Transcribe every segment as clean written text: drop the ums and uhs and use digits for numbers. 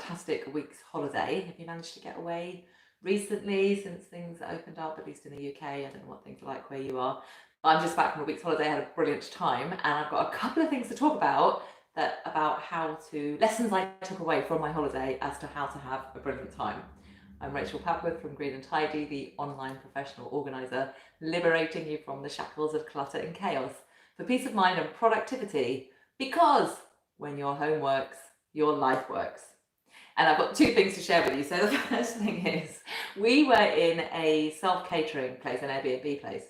fantastic week's holiday. Have you managed to get away recently since things opened up, at least in the UK? I don't know what things are like where you are. But I'm just back from a week's holiday. I had a brilliant time, and I've got a couple of things to talk about lessons I took away from my holiday as to how to have a brilliant time. I'm Rachel Papworth from Green and Tidy, the online professional organiser, liberating you from the shackles of clutter and chaos for peace of mind and productivity, because when your home works, your life works. And I've got two things to share with you. So the first thing is, we were in a self-catering place, an Airbnb place.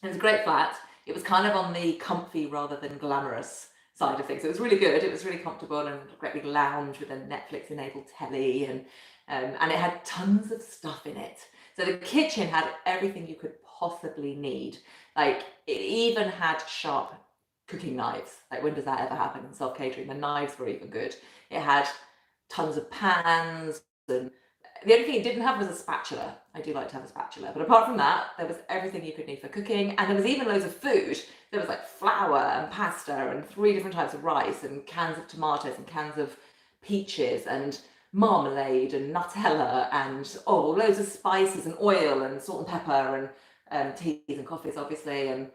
It was a great flat. It was kind of on the comfy rather than glamorous side of things. It was really good. It was really comfortable, and a great big lounge with a Netflix-enabled telly, and it had tons of stuff in it. So the kitchen had everything you could possibly need. Like, it even had sharp cooking knives. Like, when does that ever happen in self-catering? The knives were even good. It had tons of pans, and the only thing it didn't have was a spatula. I do like to have a spatula, but apart from that, there was everything you could need for cooking, and there was even loads of food. There was like flour and pasta and 3 different types of rice and cans of tomatoes and cans of peaches and marmalade and Nutella and loads of spices and oil and salt and pepper and teas and coffees, obviously. And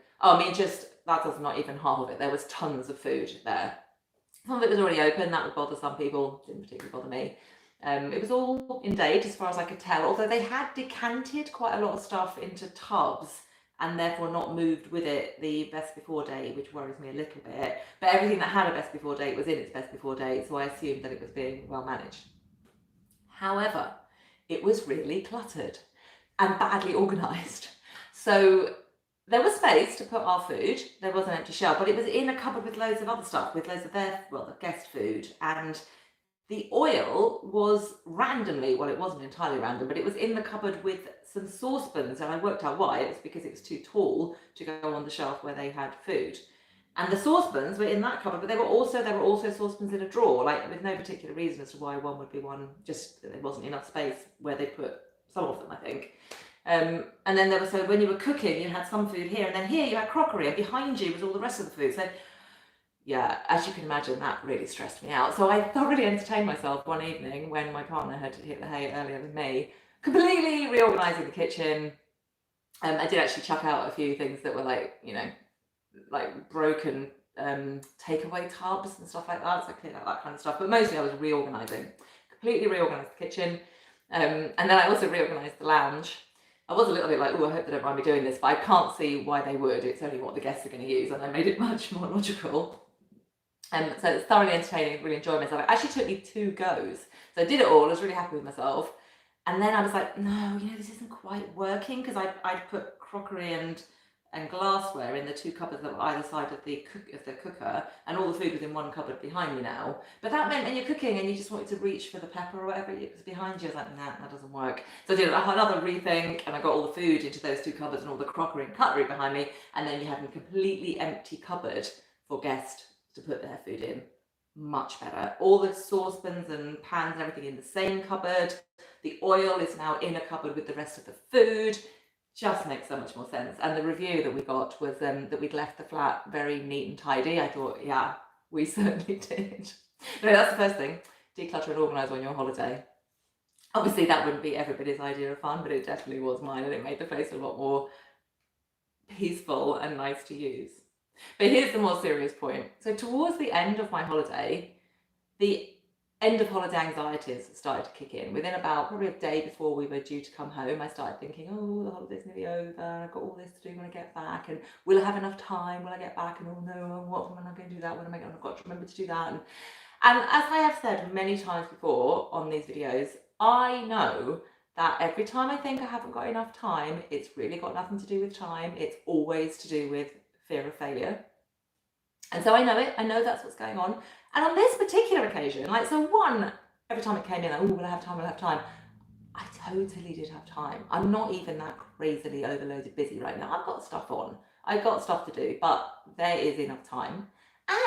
just that was not even half of it. There was tons of food there. Some of it was already open. That would bother some people. Didn't particularly bother me. It was all in date as far as I could tell, although they had decanted quite a lot of stuff into tubs and therefore not moved with it the best before date, which worries me a little bit. But everything that had a best before date was in its best before date, so I assumed that it was being well managed. However, it was really cluttered and badly organised. So there was space to put our food. There was an empty shelf, but it was in a cupboard with loads of other stuff, with loads of the guest food. And the oil was randomly, well, it wasn't entirely random, but it was in the cupboard with some saucepans, and I worked out why. It was because it was too tall to go on the shelf where they had food. And the saucepans were in that cupboard, but there were also saucepans in a drawer, like with no particular reason as to why one would be one, just there wasn't enough space where they put some of them, I think. And then there was, so when you were cooking, you had some food here, and then here you had crockery, and behind you was all the rest of the food. So yeah, as you can imagine, that really stressed me out. So I thoroughly entertained myself one evening when my partner had hit the hay earlier than me, completely reorganising the kitchen. I did actually chuck out a few things that were like broken takeaway tubs and stuff like that, so I cleared out that kind of stuff. But mostly I was completely reorganised the kitchen. And then I also reorganised the lounge. I was a little bit like, I hope they don't mind me doing this, but I can't see why they would. It's only what the guests are going to use, and I made it much more logical. So it's thoroughly entertaining, really enjoyed myself. It actually took me 2 goes. So I did it all, I was really happy with myself. And then I was like, no, this isn't quite working, because I'd put crockery and glassware in the 2 cupboards that were either side of the cooker, and all the food was in one cupboard behind me now. But that meant when you're cooking and you just wanted to reach for the pepper or whatever it was behind you, I was like, nah, that doesn't work. So I did another rethink, and I got all the food into those 2 cupboards and all the crockery and cutlery behind me, and then you had a completely empty cupboard for guests to put their food in. Much better. All the saucepans and pans and everything in the same cupboard. The oil is now in a cupboard with the rest of the food. Just makes so much more sense. And the review that we got was that we'd left the flat very neat and tidy. I thought, yeah, we certainly did. No, that's the first thing. Declutter and organise on your holiday. Obviously, that wouldn't be everybody's idea of fun, but it definitely was mine, and it made the place a lot more peaceful and nice to use. But here's the more serious point. So towards the end of my holiday, the end of holiday anxieties started to kick in. Within about probably a day before we were due to come home, I started thinking, the holiday's nearly over, I've got all this to do when I get back, and will I have enough time when I get back, and when am I going to do that, I've got to remember to do that. And as I have said many times before on these videos, I know that every time I think I haven't got enough time, it's really got nothing to do with time, it's always to do with fear of failure. And so I know it, I know that's what's going on. And on this particular occasion, every time it came in, will I have time? I totally did have time. I'm not even that crazily overloaded busy right now. I've got stuff on, I've got stuff to do, but there is enough time.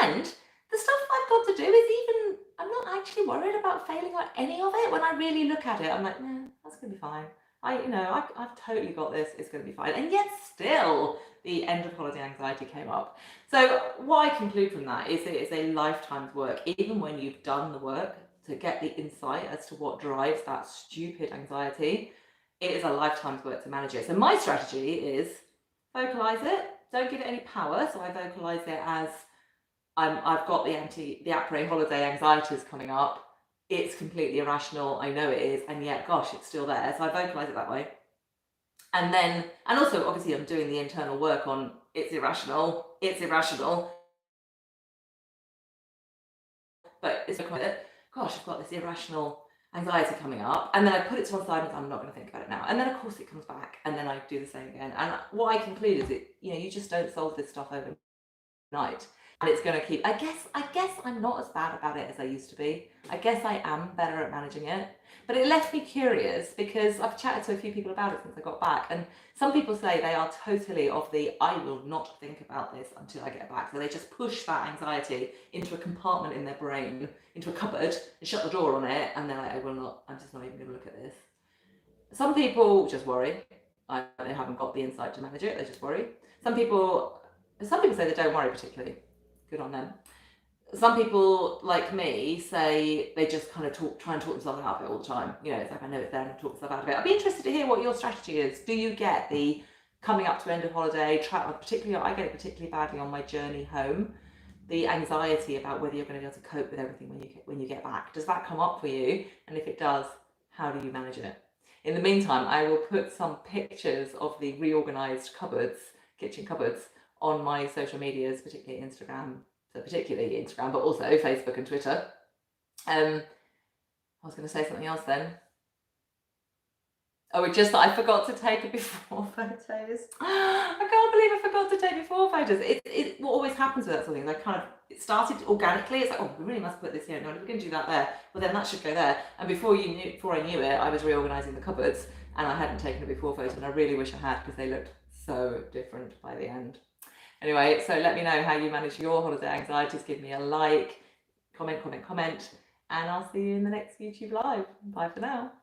And the stuff I've got to do is I'm not actually worried about failing at any of it. When I really look at it, I'm like, that's gonna be fine. I've totally got this, it's going to be fine. And yet still, the end of holiday anxiety came up. So what I conclude from that is it is a lifetime's work. Even when you've done the work, to get the insight as to what drives that stupid anxiety, it is a lifetime's work to manage it. So my strategy is vocalize it, don't give it any power. So I vocalize it as I've got the après holiday anxieties coming up. It's completely irrational. I know it is, and yet, gosh, it's still there. So I vocalize it that way. And then, and also, obviously, I'm doing the internal work on it's irrational, but it's gosh, I've got this irrational anxiety coming up, and then I put it to one side and I'm not going to think about it now. And then, of course, it comes back, and then I do the same again. And what I conclude is you just don't solve this stuff overnight. And it's going to keep, I guess I'm not as bad about it as I used to be. I guess I am better at managing it. But it left me curious because I've chatted to a few people about it since I got back. And some people say they are totally of the, I will not think about this until I get back. So they just push that anxiety into a compartment in their brain, into a cupboard, and shut the door on it. And they're like, I'm just not even going to look at this. Some people just worry. They haven't got the insight to manage it. They just worry. Some people say they don't worry particularly. Good on them. Some people, like me, say they just kind of try and talk themselves out of it all the time. It's like, I know it's there and I talk myself out of it. I'd be interested to hear what your strategy is. Do you get the coming up to end of holiday, I get it particularly badly on my journey home, the anxiety about whether you're going to be able to cope with everything when you get back. Does that come up for you? And if it does, how do you manage it? In the meantime, I will put some pictures of the reorganized kitchen cupboards, on my social medias, particularly Instagram, but also Facebook and Twitter. I was going to say something else then. Oh, it's just that I forgot to take a before photos. I can't believe I forgot to take before photos. What always happens with that sort of thing, it started organically. It's like, oh, we really must put this here. No, we're going to do that there. Well, then that should go there. And before I knew it, I was reorganizing the cupboards, and I hadn't taken a before photo, and I really wish I had, because they looked so different by the end. Anyway, so let me know how you manage your holiday anxieties. Give me a like, comment, and I'll see you in the next YouTube live. Bye for now.